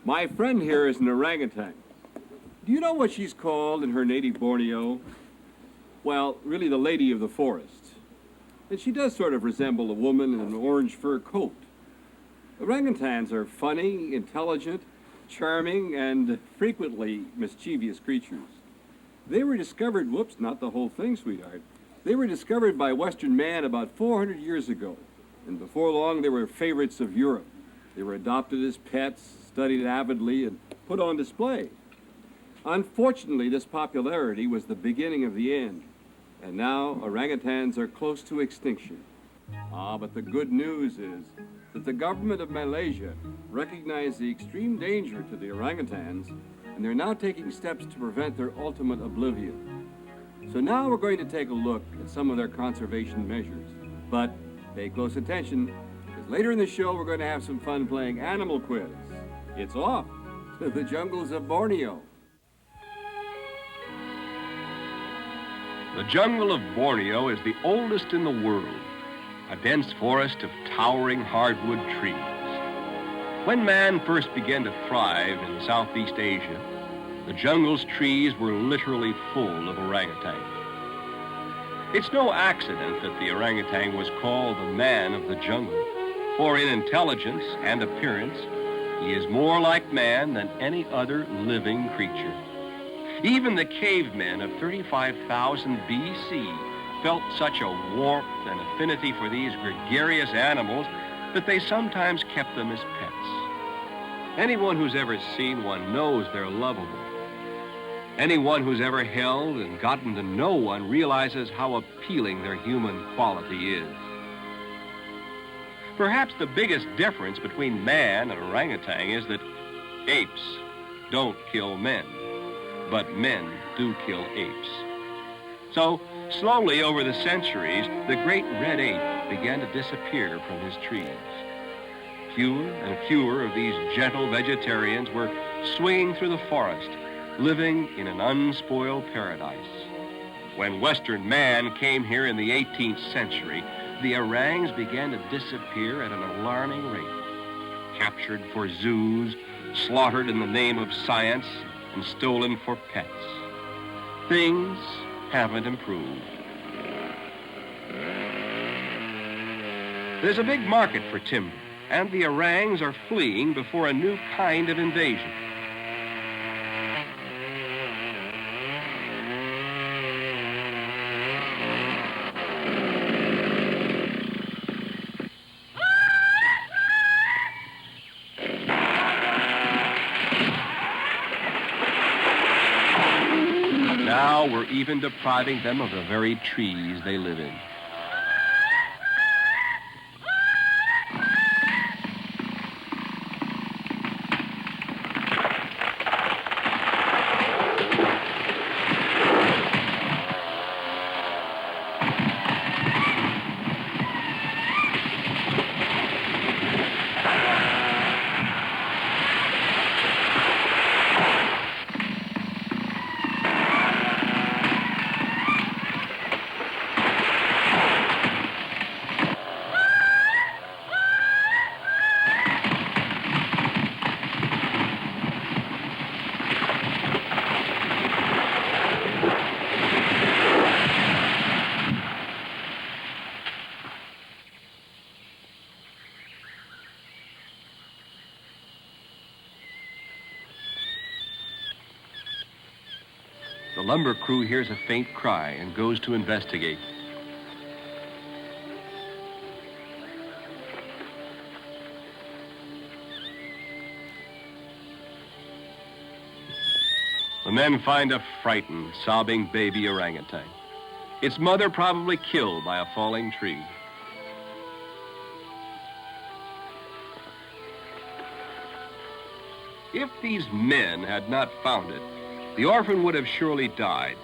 My friend here is an orangutan. Do you know what she's called in her native Borneo? Well, really the lady of the forest. And she does sort of resemble a woman in an orange fur coat. Orangutans are funny, intelligent, charming, and frequently mischievous creatures. They were discovered, whoops, not the whole thing, sweetheart. They were discovered by Western man about 400 years ago. And before long, they were favorites of Europe. They were adopted as pets, studied avidly, and put on display. Unfortunately, this popularity was the beginning of the end. And now, orangutans are close to extinction. But the good news is that the government of Malaysia recognized the extreme danger to the orangutans, and they're now taking steps to prevent their ultimate oblivion. So now we're going to take a look at some of their conservation measures. But pay close attention, because later in the show we're going to have some fun playing animal quiz. It's off to the jungles of Borneo. The jungle of Borneo is the oldest in the world, a dense forest of towering hardwood trees. When man first began to thrive in Southeast Asia, the jungle's trees were literally full of orangutans. It's no accident that the orangutan was called the man of the jungle, for in intelligence and appearance, he is more like man than any other living creature. Even the cavemen of 35,000 BC felt such a warmth and affinity for these gregarious animals that they sometimes kept them as pets. Anyone who's ever seen one knows they're lovable. Anyone who's ever held and gotten to know one realizes how appealing their human quality is. Perhaps the biggest difference between man and orangutan is that apes don't kill men, but men do kill apes. So, slowly over the centuries, the great red ape began to disappear from his trees. Fewer and fewer of these gentle vegetarians were swinging through the forest, living in an unspoiled paradise. When Western man came here in the 18th century, the orangs began to disappear at an alarming rate. Captured for zoos, slaughtered in the name of science, and stolen for pets. Things haven't improved. There's a big market for timber, and the orangs are fleeing before a new kind of invasion. Now we're even depriving them of the very trees they live in. The lumber crew hears a faint cry and goes to investigate. The men find a frightened, sobbing baby orangutan. Its mother probably killed by a falling tree. If these men had not found it, the orphan would have surely died,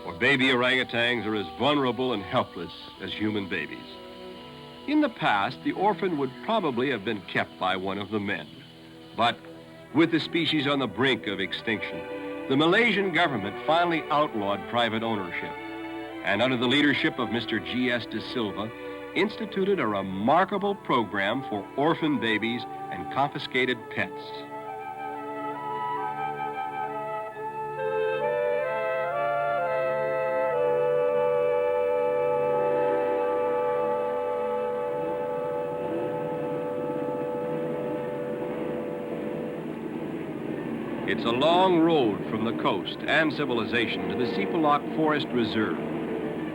for baby orangutans are as vulnerable and helpless as human babies. In the past, the orphan would probably have been kept by one of the men. But with the species on the brink of extinction, the Malaysian government finally outlawed private ownership, and under the leadership of Mr. G.S. De Silva, instituted a remarkable program for orphan babies and confiscated pets. It's a long road from the coast and civilization to the Sipalak Forest Reserve,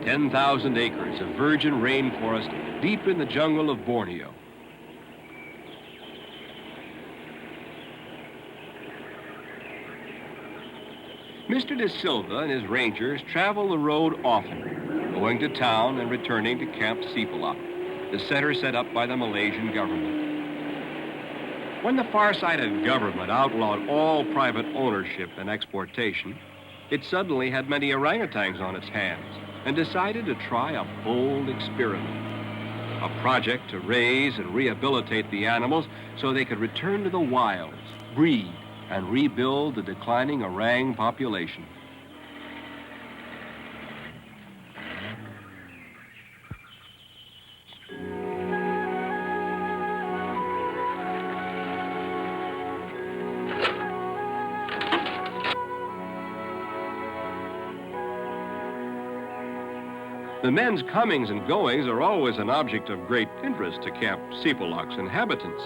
10,000 acres of virgin rainforest deep in the jungle of Borneo. Mr. De Silva and his rangers travel the road often, going to town and returning to Camp Sipalak, the center set up by the Malaysian government. When the far-sighted government outlawed all private ownership and exportation, it suddenly had many orangutans on its hands and decided to try a bold experiment, a project to raise and rehabilitate the animals so they could return to the wilds, breed, and rebuild the declining orang population. The men's comings and goings are always an object of great interest to Camp Sipalak's inhabitants.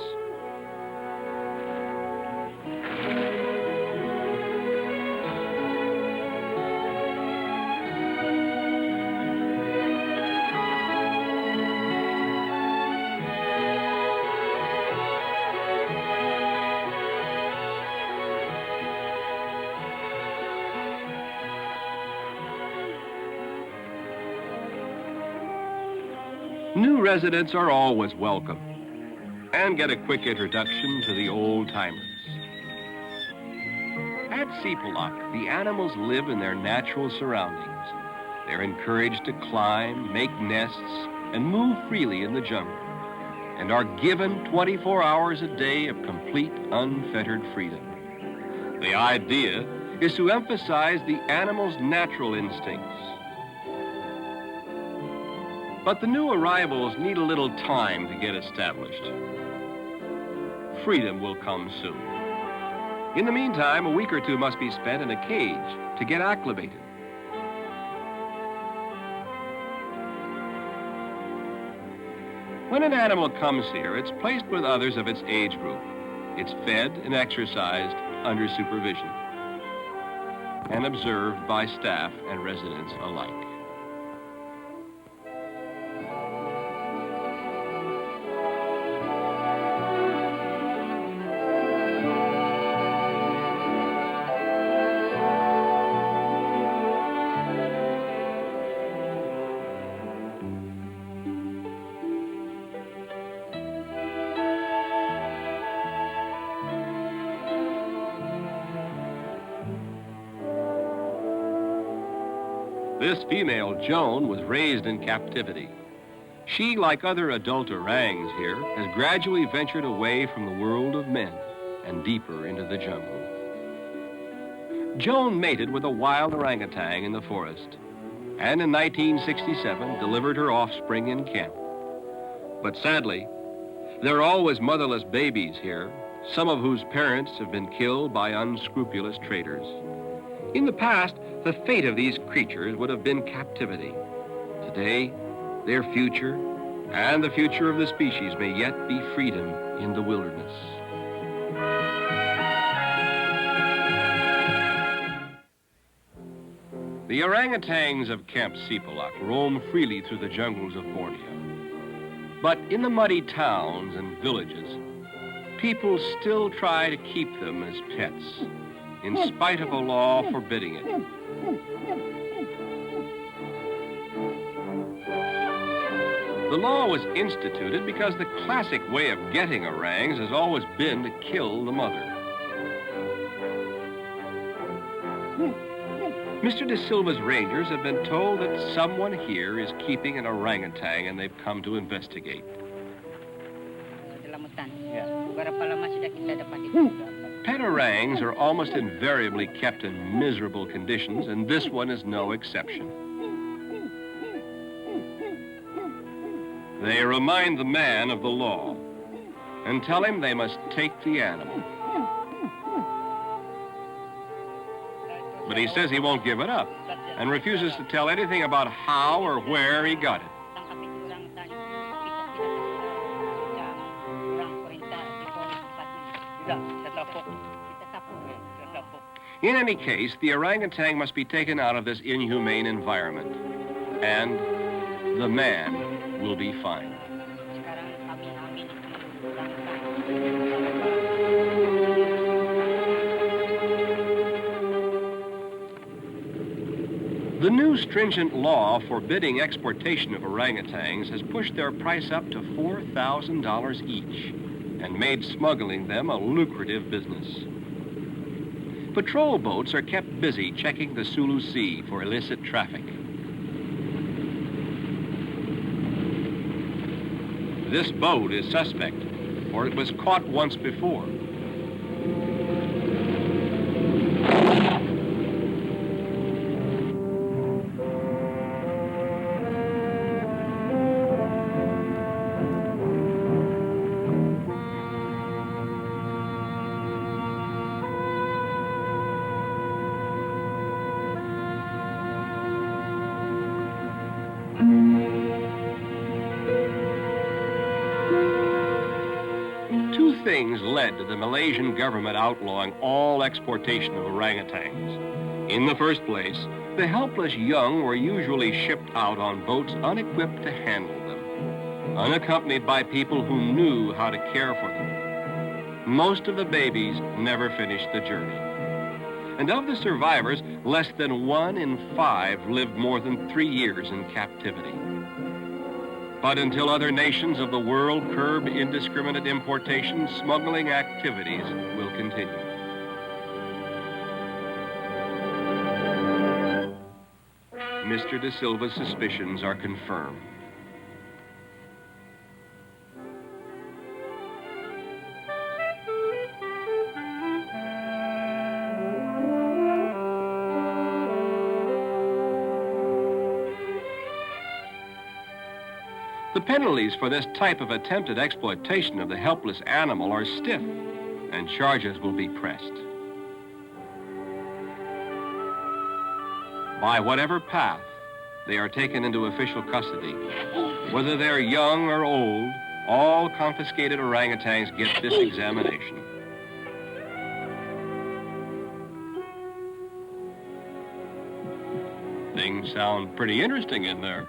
New residents are always welcome and get a quick introduction to the old-timers. At Sipalak, the animals live in their natural surroundings. They're encouraged to climb, make nests, and move freely in the jungle, and are given 24 hours a day of complete, unfettered freedom. The idea is to emphasize the animals' natural instincts. But the new arrivals need a little time to get established. Freedom will come soon. In the meantime, a week or two must be spent in a cage to get acclimated. When an animal comes here, it's placed with others of its age group. It's fed and exercised under supervision and observed by staff and residents alike. This female, Joan, was raised in captivity. She, like other adult orangs here, has gradually ventured away from the world of men and deeper into the jungle. Joan mated with a wild orangutan in the forest, and in 1967 delivered her offspring in camp. But sadly, there are always motherless babies here, some of whose parents have been killed by unscrupulous traders. In the past, the fate of these creatures would have been captivity. Today, their future and the future of the species may yet be freedom in the wilderness. The orangutans of Camp Sipalak roam freely through the jungles of Borneo. But in the muddy towns and villages, people still try to keep them as pets, in spite of a law forbidding it. The law was instituted because the classic way of getting orangs has always been to kill the mother. Mr. De Silva's rangers have been told that someone here is keeping an orangutan and they've come to investigate. Pet orangs are almost invariably kept in miserable conditions, and this one is no exception. They remind the man of the law and tell him they must take the animal. But he says he won't give it up and refuses to tell anything about how or where he got it. In any case, the orangutan must be taken out of this inhumane environment, and the man will be fined. The new stringent law forbidding exportation of orangutans has pushed their price up to $4,000 each and made smuggling them a lucrative business. Patrol boats are kept busy checking the Sulu Sea for illicit traffic. This boat is suspect, for it was caught once before. Two things led to the Malaysian government outlawing all exportation of orangutans. In the first place, the helpless young were usually shipped out on boats unequipped to handle them, unaccompanied by people who knew how to care for them. Most of the babies never finished the journey. And of the survivors, less than 1 in 5 lived more than 3 years in captivity. But until other nations of the world curb indiscriminate importation, smuggling activities will continue. Mr. De Silva's suspicions are confirmed. The penalties for this type of attempted exploitation of the helpless animal are stiff, and charges will be pressed. By whatever path, they are taken into official custody. Whether they're young or old, all confiscated orangutans get this examination. Things sound pretty interesting in there.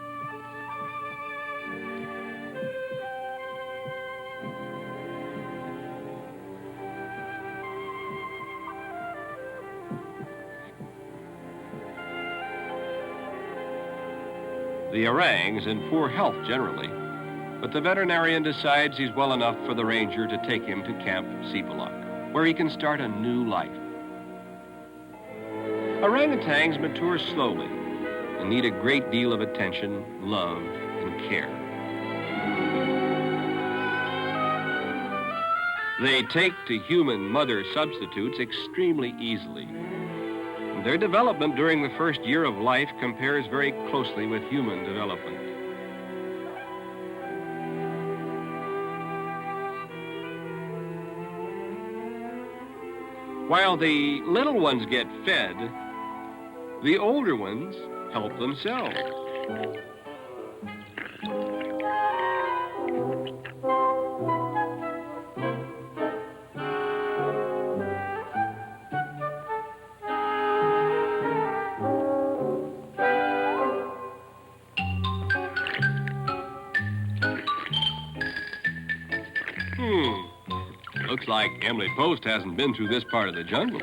The orang's in poor health generally, but the veterinarian decides he's well enough for the ranger to take him to Camp Sipalak, where he can start a new life. Orangutans mature slowly and need a great deal of attention, love, and care. They take to human mother substitutes extremely easily. Their development during the first year of life compares very closely with human development. While the little ones get fed, the older ones help themselves. Looks like Emily Post hasn't been through this part of the jungle.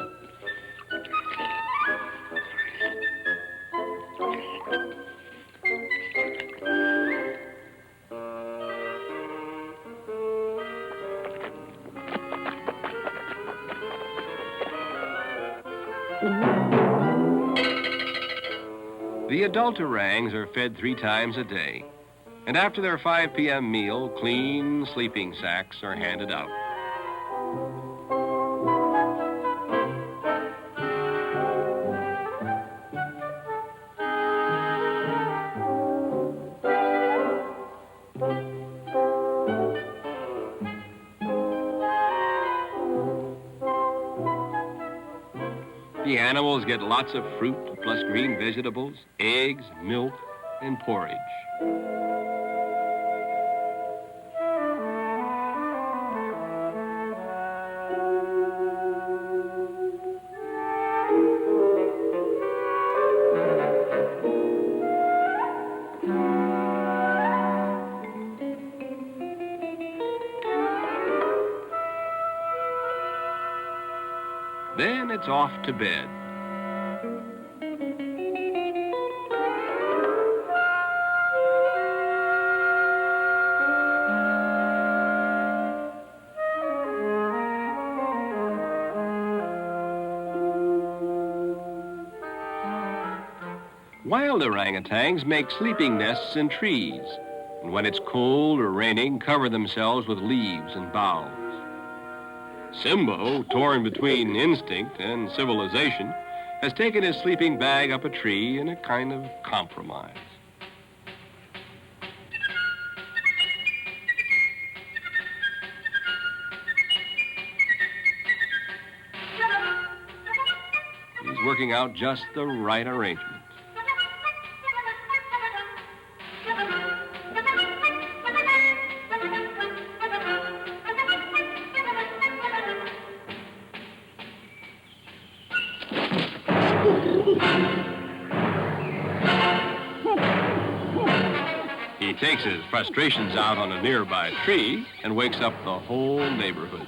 The adult orangs are fed 3 times a day, and after their 5 p.m. meal, clean sleeping sacks are handed out. The animals get lots of fruit, plus green vegetables, eggs, milk, and porridge. then it's off to bed. Wild orangutans make sleeping nests in trees, and when it's cold or raining, cover themselves with leaves and boughs. Simbo, torn between instinct and civilization, has taken his sleeping bag up a tree in a kind of compromise. He's working out just the right arrangement. He takes his frustrations out on a nearby tree and wakes up the whole neighborhood.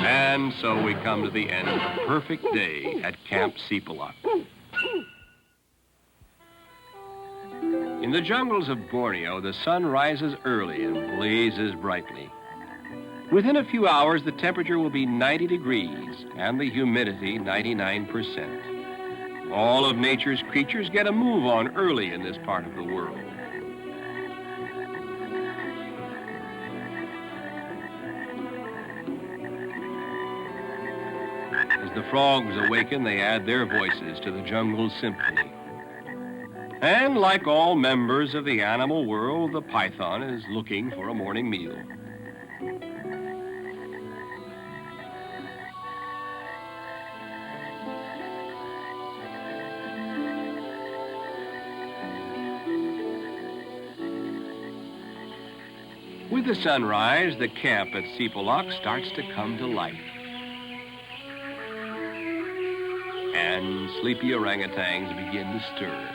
And so we come to the end of a perfect day at Camp Sepulak. In the jungles of Borneo, the sun rises early and blazes brightly. Within a few hours, the temperature will be 90 degrees and the humidity 99%. All of nature's creatures get a move on early in this part of the world. As the frogs awaken, they add their voices to the jungle's symphony. And like all members of the animal world, the python is looking for a morning meal. With the sunrise, the camp at Sepulak starts to come to life. And sleepy orangutans begin to stir.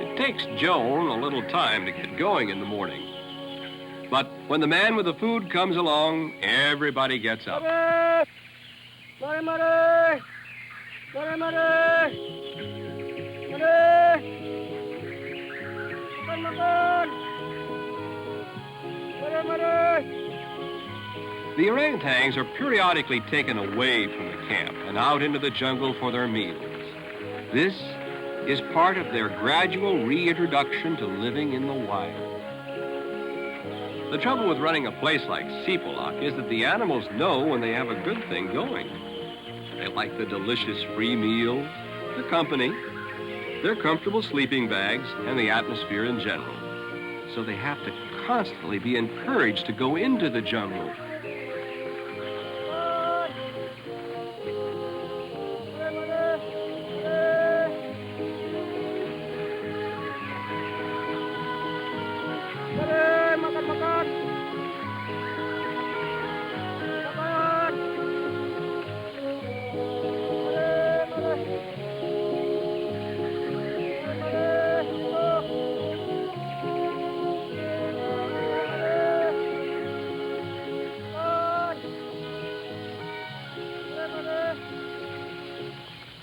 It takes Joan a little time to get going in the morning. But when the man with the food comes along, everybody gets up. The orangutans are periodically taken away from the camp and out into the jungle for their meals. This is part of their gradual reintroduction to living in the wild. The trouble with running a place like Sepulak is that the animals know when they have a good thing going. They like the delicious free meals, the company, their comfortable sleeping bags, and the atmosphere in general. So they have to constantly be encouraged to go into the jungle.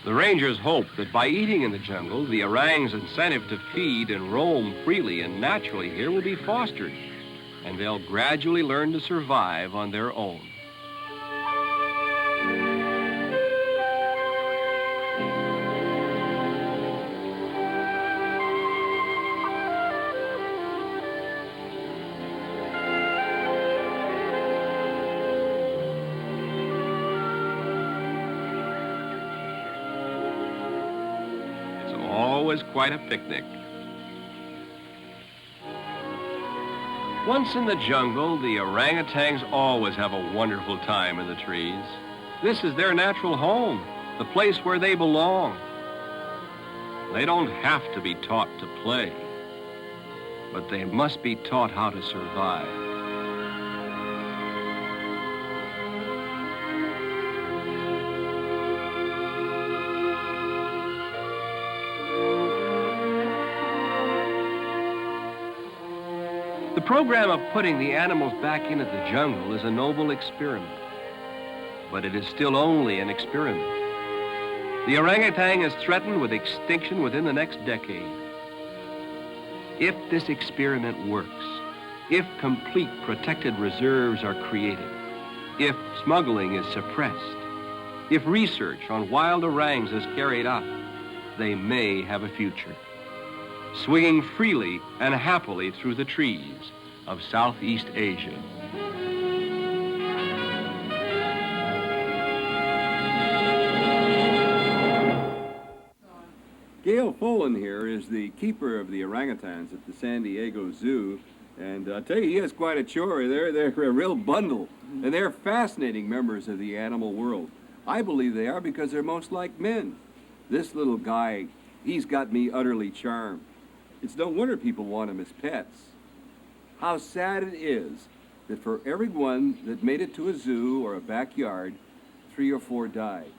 The rangers hope that by eating in the jungle, the orang's incentive to feed and roam freely and naturally here will be fostered, and they'll gradually learn to survive on their own. was quite a picnic. Once in the jungle, the orangutans always have a wonderful time in the trees. This is their natural home, the place where they belong. They don't have to be taught to play, but they must be taught how to survive. The program of putting the animals back into the jungle is a noble experiment, but it is still only an experiment. The orangutan is threatened with extinction within the next decade. If this experiment works, if complete protected reserves are created, if smuggling is suppressed, if research on wild orangs is carried out, they may have a future, swinging freely and happily through the trees of Southeast Asia. Gail Folan here is the keeper of the orangutans at the San Diego Zoo, and I'll tell you, he has quite a chore. They're a real bundle, and they're fascinating members of the animal world. I believe they are because they're most like men. This little guy, he's got me utterly charmed. It's no wonder people want him as pets. How sad it is that for every one that made it to a zoo or a backyard, 3 or 4 died.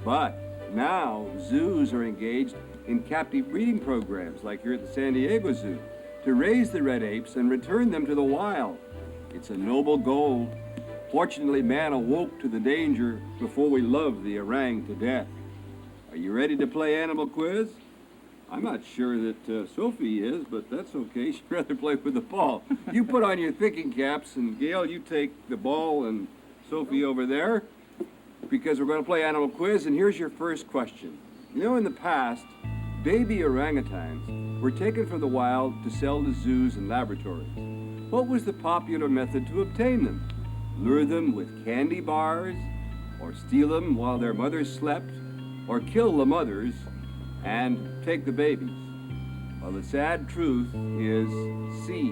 But now zoos are engaged in captive breeding programs like here at the San Diego Zoo to raise the red apes and return them to the wild. It's a noble goal. Fortunately, man awoke to the danger before we loved the orang to death. Are you ready to play Animal Quiz? I'm not sure that Sophie is, but that's okay. She'd rather play with the ball. You put on your thinking caps, and Gail, you take the ball, and Sophie over there, because we're going to play Animal Quiz, and here's your first question. You know, in the past, baby orangutans were taken from the wild to sell to zoos and laboratories. What was the popular method to obtain them? Lure them with candy bars, or steal them while their mothers slept, or kill the mothers and take the babies? Well, the sad truth is C.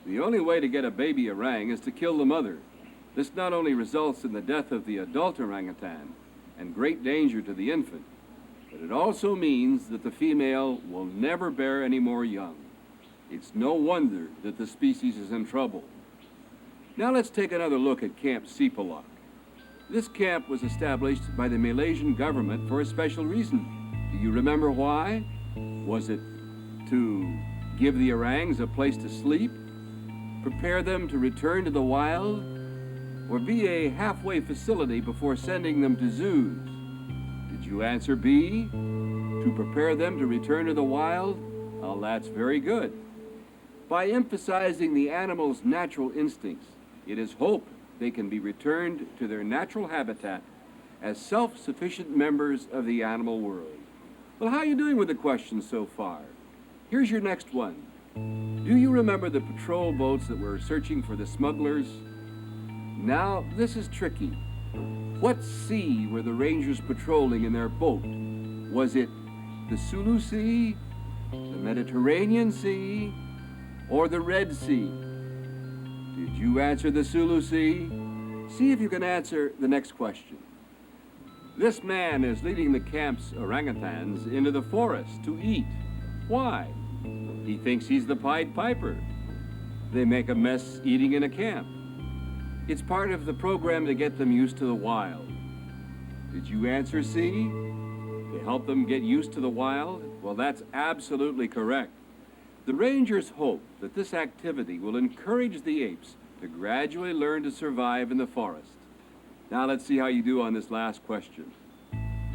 The only way to get a baby orang is to kill the mother. This not only results in the death of the adult orangutan and great danger to the infant, but it also means that the female will never bear any more young. It's no wonder that the species is in trouble. Now let's take another look at Camp Sipalak. This camp was established by the Malaysian government for a special reason. Do you remember why? Was it to give the orangs a place to sleep, prepare them to return to the wild, or be a halfway facility before sending them to zoos? Did you answer B, to prepare them to return to the wild? Well, that's very good. By emphasizing the animal's natural instincts, it is hoped they can be returned to their natural habitat as self-sufficient members of the animal world. Well, how are you doing with the questions so far? Here's your next one. Do you remember the patrol boats that were searching for the smugglers? Now, this is tricky. What sea were the rangers patrolling in their boat? Was it the Sulu Sea, the Mediterranean Sea, or the Red Sea? Did you answer the Sulu Sea? See if you can answer the next question. This man is leading the camp's orangutans into the forest to eat. Why? He thinks he's the Pied Piper. They make a mess eating in a camp. It's part of the program to get them used to the wild. Did you answer C? To help them get used to the wild? Well, that's absolutely correct. The rangers hope that this activity will encourage the apes to gradually learn to survive in the forest. Now let's see how you do on this last question.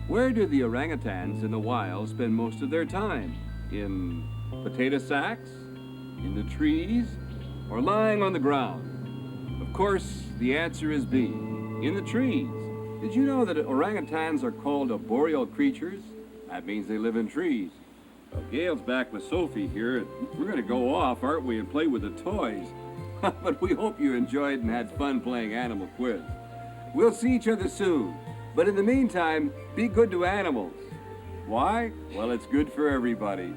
Where do the orangutans in the wild spend most of their time? In potato sacks, in the trees, or lying on the ground? Of course, the answer is B, in the trees. Did you know that orangutans are called arboreal creatures? That means they live in trees. Well, Gail's back with Sophie here. We're going to go off, aren't we, and play with the toys. But we hope you enjoyed and had fun playing Animal Quiz. We'll see each other soon. But in the meantime, be good to animals. Why? Well, it's good for everybody.